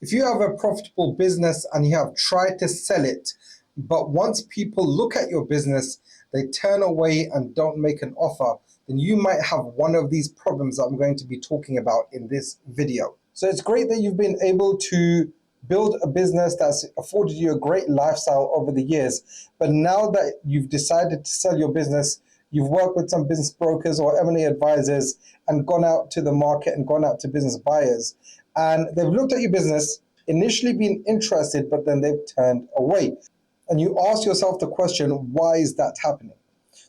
If you have a profitable business and you have tried to sell it, but once people look at your business, they turn away and don't make an offer, then you might have one of these problems that I'm going to be talking about in this video. So it's great that you've been able to build a business that's afforded you a great lifestyle over the years. But now that you've decided to sell your business, you've worked with some business brokers or M&A advisors and gone out to the market and gone out to business buyers. And they've looked at your business, initially been interested, but then they've turned away. And you ask yourself the question, why is that happening?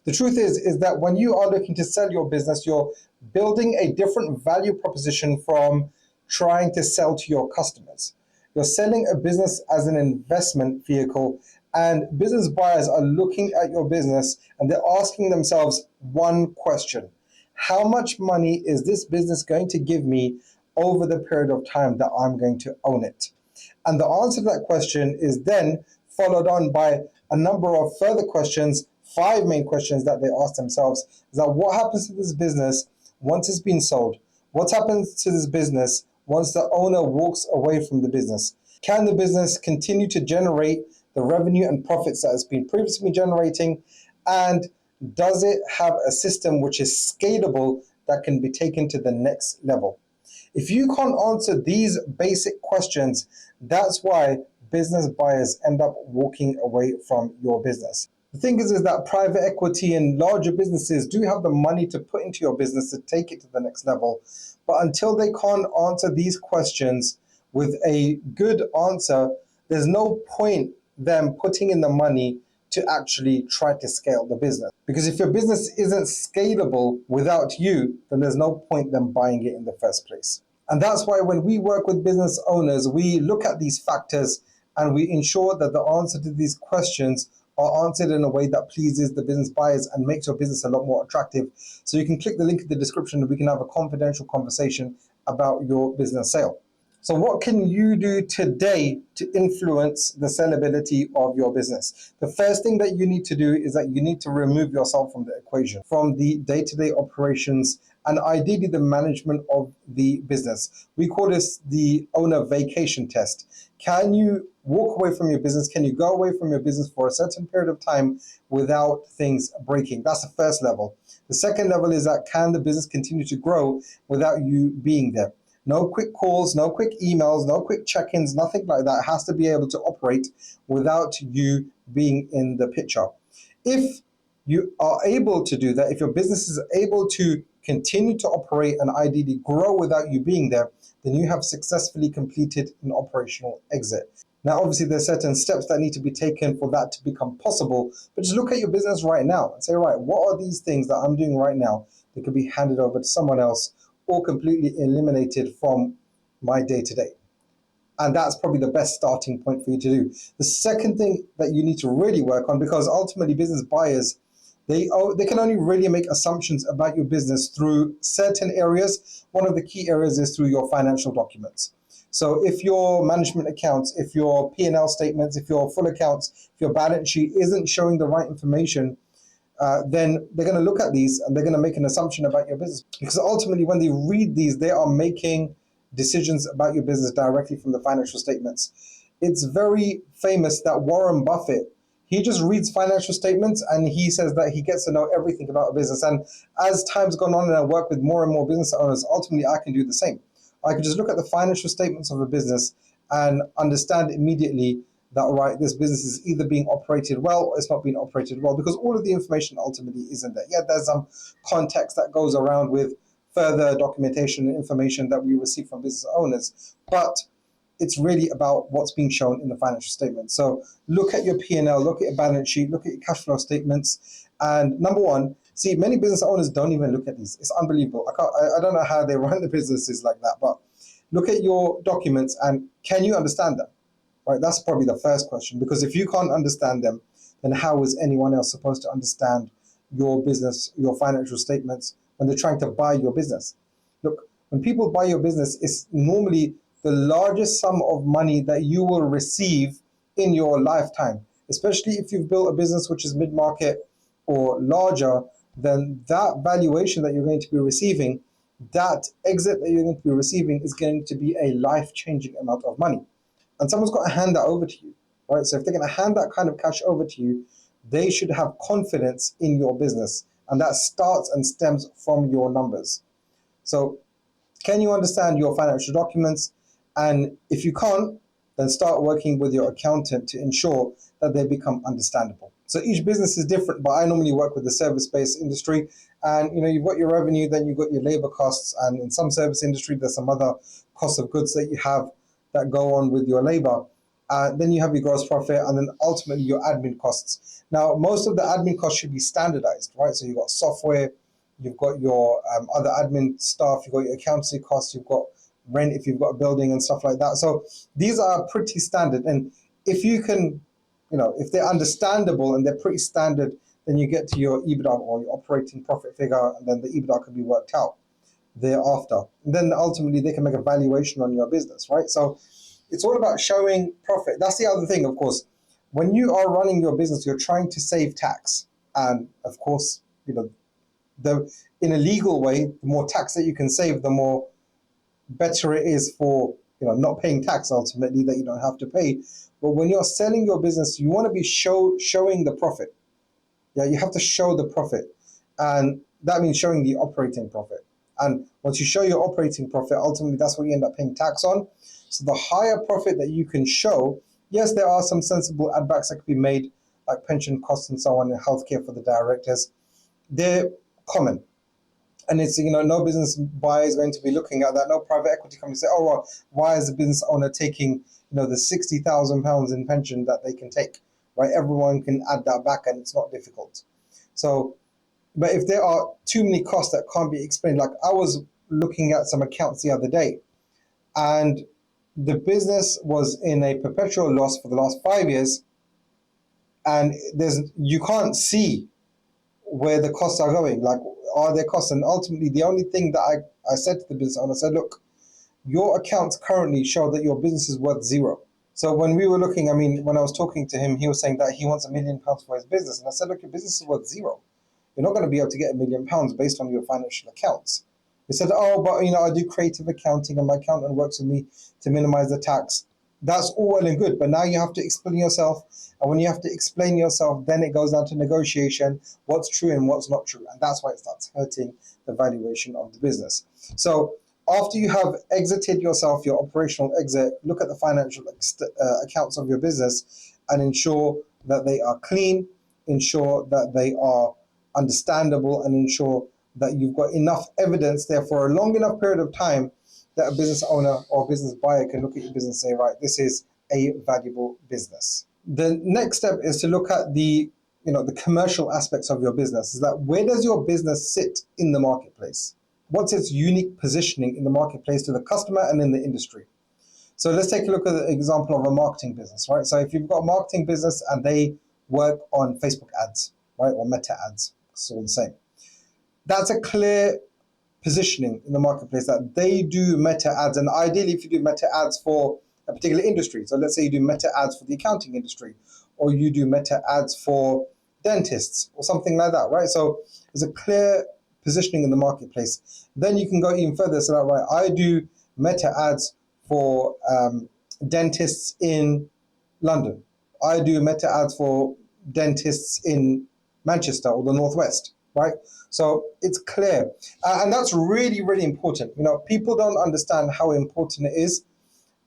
The truth is that when you are looking to sell your business, you're building a different value proposition from trying to sell to your customers. You're selling a business as an investment vehicle, and business buyers are looking at your business and they're asking themselves one question: how much money is this business going to give me over the period of time that I'm going to own it? And the answer to that question is then followed on by a number of further questions, 5 main questions that they ask themselves. Is that what happens to this business once it's been sold? What happens to this business once the owner walks away from the business? Can the business continue to generate the revenue and profits that it's been previously generating? And does it have a system which is scalable that can be taken to the next level? If you can't answer these basic questions, that's why business buyers end up walking away from your business. The thing is that private equity and larger businesses do have the money to put into your business to take it to the next level. But until they can't answer these questions with a good answer, there's no point them putting in the money to actually try to scale the business. Because if your business isn't scalable without you, then there's no point them buying it in the first place. And that's why when we work with business owners, we look at these factors and we ensure that the answer to these questions are answered in a way that pleases the business buyers and makes your business a lot more attractive. So you can click the link in the description and we can have a confidential conversation about your business sale. So what can you do today to influence the sellability of your business? The first thing that you need to do is that you need to remove yourself from the equation, from the day-to-day operations, and ideally the management of the business. We call this the owner vacation test. Can you walk away from your business? Can you go away from your business for a certain period of time without things breaking? That's the first level. The second level is that can the business continue to grow without you being there? No quick calls, no quick emails, no quick check-ins, nothing like that. It has to be able to operate without you being in the picture. If you are able to do that, if your business is able to continue to operate and ideally grow without you being there, then you have successfully completed an operational exit. Now, obviously, there's certain steps that need to be taken for that to become possible, but just look at your business right now and say, right, what are these things that I'm doing right now that could be handed over to someone else or completely eliminated from my day-to-day? And that's probably the best starting point for you to do. The second thing that you need to really work on, because ultimately business buyers, they can only really make assumptions about your business through certain areas. One of the key areas is through your financial documents. So if your management accounts, if your P&L statements, if your full accounts, if your balance sheet isn't showing the right information, then they're going to look at these and they're going to make an assumption about your business. Because ultimately, when they read these, they are making decisions about your business directly from the financial statements. It's very famous that Warren Buffett, he just reads financial statements and he says that he gets to know everything about a business. And as time's gone on and I work with more and more business owners, ultimately I can do the same. I can just look at the financial statements of a business and understand immediately that, right, this business is either being operated well or it's not being operated well, because all of the information ultimately isn't there. Yeah, there's some context that goes around with further documentation and information that we receive from business owners, but it's really about what's being shown in the financial statement. So look at your P&L, look at your balance sheet, look at your cash flow statements. And number one, see, many business owners don't even look at these. It's unbelievable. I don't know how they run the businesses like that, but look at your documents and can you understand them? Right, that's probably the first question, because if you can't understand them, then how is anyone else supposed to understand your business, your financial statements when they're trying to buy your business? Look, when people buy your business, it's normally the largest sum of money that you will receive in your lifetime, especially if you've built a business which is mid-market or larger. Then that valuation that you're going to be receiving that exit that you're going to be receiving is going to be a life-changing amount of money. And someone's got to hand that over to you, right? So if they're going to hand that kind of cash over to you, they should have confidence in your business. And that starts and stems from your numbers. So can you understand your financial documents? And if you can't, then start working with your accountant to ensure that they become understandable. So each business is different, but I normally work with the service-based industry. And you've got your revenue, then you've got your labor costs, and in some service industry, there's some other costs of goods that you have that go on with your labor. Then you have your gross profit, and then ultimately your admin costs. Now, most of the admin costs should be standardized, right? So you've got software, you've got your other admin stuff, you've got your accountancy costs, you've got rent if you've got a building and stuff like that. So these are pretty standard. And if you can, if they're understandable and they're pretty standard, then you get to your EBITDA or your operating profit figure, and then the EBITDA can be worked out thereafter. And then ultimately they can make a valuation on your business, right? So it's all about showing profit. That's the other thing, of course. When you are running your business, you're trying to save tax. And of course, in a legal way, the more tax that you can save, the more better it is for not paying tax ultimately that you don't have to pay. But when you're selling your business, you want to be showing the profit. Yeah, you have to show the profit, and that means showing the operating profit. And once you show your operating profit, ultimately that's what you end up paying tax on. So the higher profit that you can show, yes, there are some sensible add backs that can be made, like pension costs and so on, and healthcare for the directors. They're common. And it's, no business buyer is going to be looking at that. No private equity company say, oh, well, why is the business owner taking, the £60,000 in pension that they can take, right? Everyone can add that back and it's not difficult. So, but if there are too many costs that can't be explained, like I was looking at some accounts the other day, and the business was in a perpetual loss for the last 5 years, and you can't see where the costs are going. Like, are there costs? And ultimately, the only thing that I said to the business owner, I said, look, your accounts currently show that your business is worth zero. So when we were looking, when I was talking to him, he was saying that he wants £1 million for his business. And I said, look, your business is worth zero. You're not going to be able to get £1 million based on your financial accounts. He said, oh, but I do creative accounting and my accountant works with me to minimize the tax. That's all well and good, but now you have to explain yourself. And when you have to explain yourself, then it goes down to negotiation, what's true and what's not true. And that's why it starts hurting the valuation of the business. So after you have exited yourself, your operational exit, look at the financial accounts of your business and ensure that they are clean, ensure that they are understandable, and ensure that you've got enough evidence there for a long enough period of time that a business owner or business buyer can look at your business and say, right, this is a valuable business. The next step is to look at the commercial aspects of your business. Is that where does your business sit in the marketplace? What's its unique positioning in the marketplace to the customer and in the industry? So let's take a look at the example of a marketing business, right? So if you've got a marketing business and they work on Facebook ads, right, or Meta ads, it's all the same. That's a clear positioning in the marketplace that they do Meta ads. And ideally, if you do Meta ads for a particular industry, so let's say you do Meta ads for the accounting industry, or you do Meta ads for dentists or something like that, right? So there's a clear positioning in the marketplace. Then you can go even further. So that, right, I do Meta ads for dentists in London. I do Meta ads for dentists in Manchester or the Northwest, right? So it's clear. And that's really, really important. People don't understand how important it is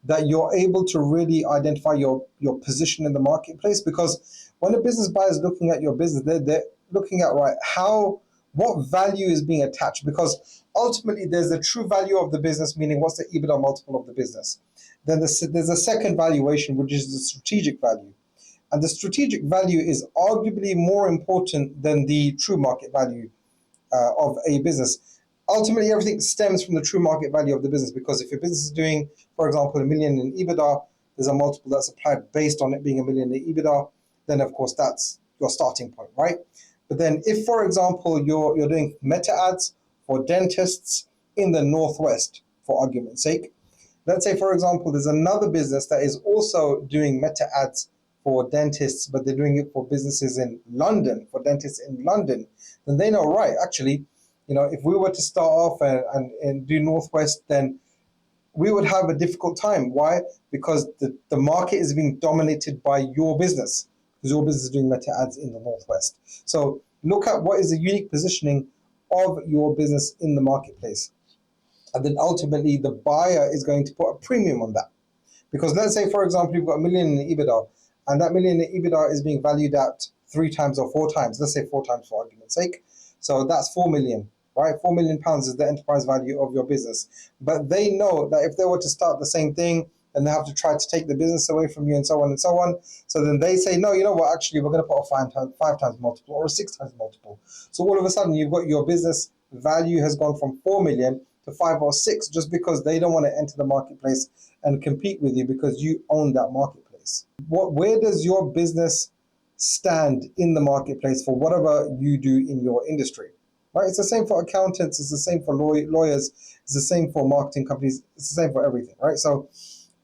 that you're able to really identify your position in the marketplace, because when a business buyer is looking at your business, they're looking at, right, what value is being attached, because ultimately there's the true value of the business, meaning what's the EBITDA multiple of the business. Then there's a second valuation, which is the strategic value. And the strategic value is arguably more important than the true market value of a business. Ultimately, everything stems from the true market value of the business, because if your business is doing, for example, 1 million in EBITDA, there's a multiple that's applied based on it being 1 million in EBITDA, then of course that's your starting point, right? But then if, for example, you're doing Meta ads for dentists in the Northwest, for argument's sake, let's say, for example, there's another business that is also doing Meta ads for dentists, but they're doing it for businesses in London, for dentists in London, then they know, right, actually, If we were to start off and do Northwest, then we would have a difficult time. Why? Because the market is being dominated by your business, because your business is doing meta ads in the Northwest. So look at what is the unique positioning of your business in the marketplace. And then ultimately the buyer is going to put a premium on that. Because let's say, for example, you've got a million in EBITDA, and that million in EBITDA is being valued at 3 times or 4 times. Let's say 4 times for argument's sake. So that's 4 million, right? £4 million is the enterprise value of your business. But they know that if they were to start the same thing, then they have to try to take the business away from you and so on and so on. So then they say, no, you know what, actually, we're going to put a 5 times multiple or a 6 times multiple. So all of a sudden, you've got your business value has gone from 4 million to 5 or 6, just because they don't want to enter the marketplace and compete with you because you own that marketplace. Where does your business stand in the marketplace for whatever you do in your industry? Right? It's the same for accountants, it's the same for lawyers, it's the same for marketing companies, it's the same for everything, right? So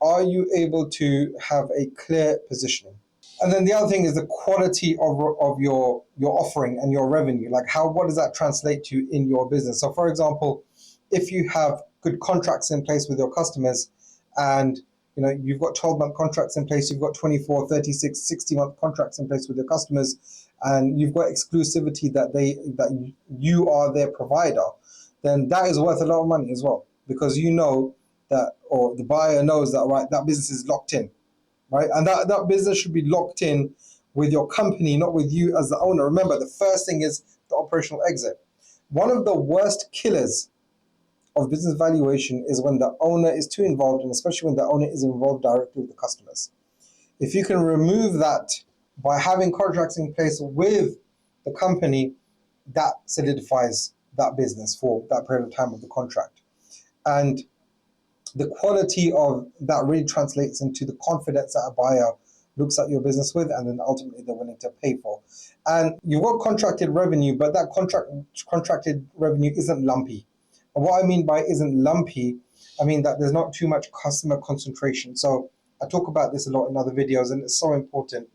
are you able to have a clear positioning? And then the other thing is the quality of your offering and your revenue. Like what does that translate to in your business? So for example, if you have good contracts in place with your customers, and you've got 12-month contracts in place, you've got 24, 36, 60-month contracts in place with your customers, and you've got exclusivity that you are their provider, then that is worth a lot of money as well, because you know that, or the buyer knows that, right, that business is locked in, right? And that business should be locked in with your company, not with you as the owner. Remember, the first thing is the operational exit. One of the worst killers of business valuation is when the owner is too involved, and especially when the owner is involved directly with the customers. If you can remove that by having contracts in place with the company, that solidifies that business for that period of time of the contract. And the quality of that really translates into the confidence that a buyer looks at your business with, and then ultimately they're willing to pay for. And you've got contracted revenue, but that contracted revenue isn't lumpy. And what I mean by isn't lumpy, I mean that there's not too much customer concentration. So I talk about this a lot in other videos, and it's so important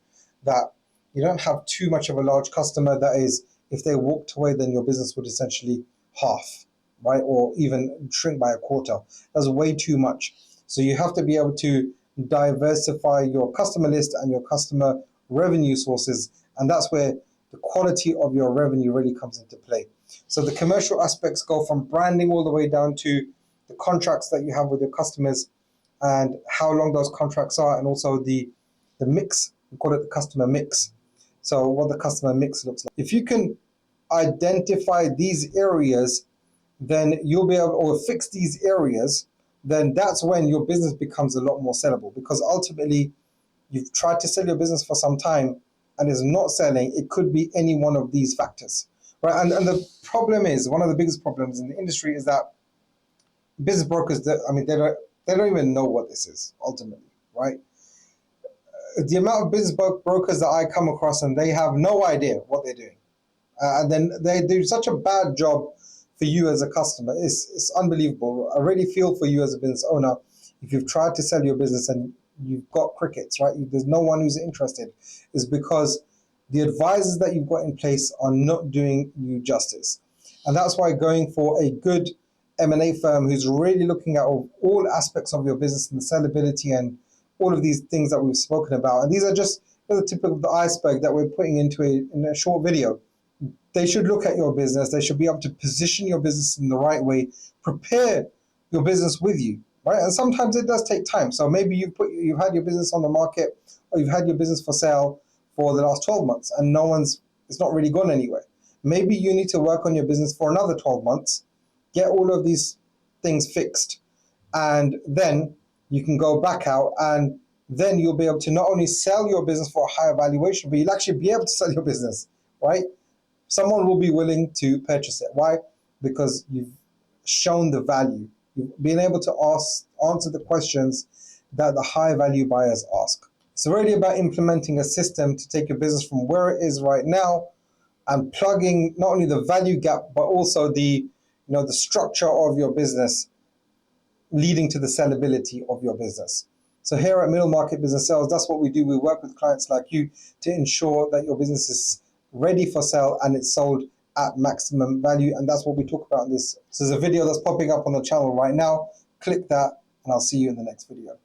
that you don't have too much of a large customer that is, if they walked away, then your business would essentially half, right? Or even shrink by a quarter. That's way too much. So you have to be able to diversify your customer list and your customer revenue sources. And that's where the quality of your revenue really comes into play. So the commercial aspects go from branding all the way down to the contracts that you have with your customers and how long those contracts are, and also the mix. We call it the customer mix. So what the customer mix looks like. If you can identify these areas, then you'll be able, or fix these areas, then that's when your business becomes a lot more sellable, because ultimately you've tried to sell your business for some time and it's not selling. It could be any one of these factors, right? And the problem is, one of the biggest problems in the industry is that business brokers, they don't even know what this is ultimately, right? The amount of business brokers that I come across, and they have no idea what they're doing. And then they do such a bad job for you as a customer. It's unbelievable. I really feel for you as a business owner if you've tried to sell your business and you've got crickets, right? There's no one who's interested. It's because the advisors that you've got in place are not doing you justice. And that's why going for a good M&A firm who's really looking at all aspects of your business and the sellability and all of these things that we've spoken about. And these are just the tip of the iceberg that we're putting in a short video. They should look at your business. They should be able to position your business in the right way, prepare your business with you, right? And sometimes it does take time. So maybe you've had your business on the market, or you've had your business for sale for the last 12 months and it's not really gone anywhere. Maybe you need to work on your business for another 12 months, get all of these things fixed, and then you can go back out, and then you'll be able to not only sell your business for a higher valuation, but you'll actually be able to sell your business, right? Someone will be willing to purchase it. Why? Because you've shown the value. You've been able to answer the questions that the high value buyers ask. It's really about implementing a system to take your business from where it is right now and plugging not only the value gap, but also the structure of your business, leading to the sellability of your business. So here at Middle Market Business Sales, that's what we do. We work with clients like you to ensure that your business is ready for sale and it's sold at maximum value. And that's what we talk about in this. So there's a video that's popping up on the channel right now. Click that and I'll see you in the next video.